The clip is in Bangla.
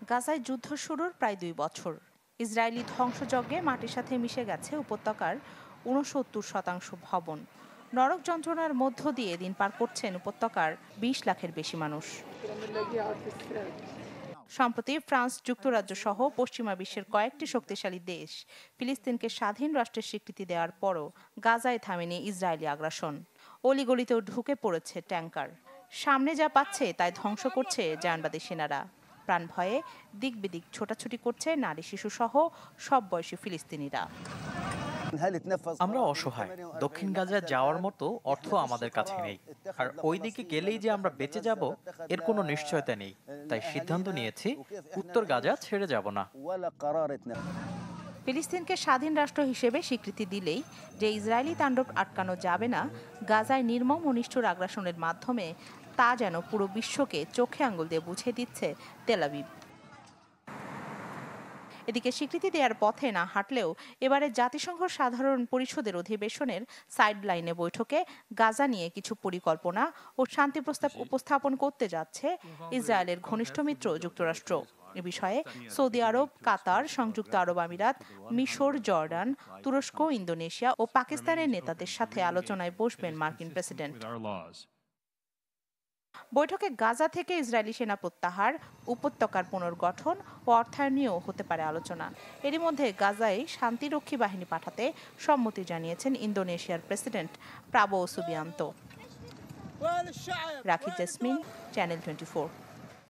গাজায় যুদ্ধ শুরুর প্রায় ২ বছর। ইসরায়েলি ধ্বংসযজ্ঞে মাটির সাথে মিশে গেছে উপত্যকার ৬৯% ভবন। নরক যন্ত্রণার মধ্য দিয়ে দিন পার করছেন উপত্যকার ২০ লাখের বেশি মানুষ। সম্প্রতি ফ্রান্স, যুক্তরাজ্য সহ পশ্চিমা বিশ্বের কয়েকটি শক্তিশালী দেশ ফিলিস্তিনকে স্বাধীন রাষ্ট্রের স্বীকৃতি দেওয়ার পরও গাজায় থামেনি ইসরায়েলি আগ্রাসন। অলিগলিতেও ঢুকে পড়েছে ট্যাঙ্কার। সামনে যা পাচ্ছে তাই ধ্বংস করছে জায়নবাদী সেনারা। প্রাণ ভয়ে দিক বিদিক ছোটাছুটি করছে নারী, শিশু সহ সব বয়সী ফিলিস্তিনিরা। আমরা অসহায়। দক্ষিণ গাজা যাওয়ার মতো অর্থ আমাদের কাছে নেই, আর ওই দিকে গেলেই যে আমরা বেঁচে যাব এর কোনো নিশ্চয়তা নেই। তাই সিদ্ধান্ত নিয়েছি উত্তর গাজা ছেড়ে যাব না। ফিলিস্তিনকে স্বাধীন রাষ্ট্র হিসেবে স্বীকৃতি দিলেই যে ইসরায়েলি তাণ্ডব আটকানো যাবে না, গাজায় নির্মম ও নিষ্ঠুর আগ্রাসনের মাধ্যমে, তা যেন পুরো বিশ্বকে চোখে আঙুল দিয়ে বুঝিয়ে দিচ্ছে তেল আবিব। এদিকে স্বীকৃতি দেওয়ার পথে না হাঁটলেও এবারে জাতিসংঘ সাধারণ পরিষদের অধিবেশনের সাইডলাইনে বৈঠকে গাজা নিয়ে কিছু পরিকল্পনা ও শান্তি প্রস্তাব উপস্থাপন করতে যাচ্ছে ইসরায়েলের ঘনিষ্ঠ মিত্র যুক্তরাষ্ট্র। এ বিষয়ে সৌদি আরব, কাতার, সংযুক্ত আরব আমিরাত, মিশর, জর্ডান, তুরস্ক, ইন্দোনেশিয়া ও পাকিস্তানের নেতাদের সাথে আলোচনায় বসবেন মার্কিন প্রেসিডেন্ট। বৈঠকে গাজা থেকে ইসরায়েলি সেনা প্রত্যাহার, উপত্যকার পুনর্গঠন ও অর্থায়ন নিয়েও হতে পারে আলোচনা। এরই মধ্যে গাজায় শান্তিরক্ষী বাহিনী পাঠাতে সম্মতি জানিয়েছেন ইন্দোনেশিয়ার প্রেসিডেন্ট প্রাবোও সুবিয়ান্তো। রাখি জেসমিন, চ্যানেল 24।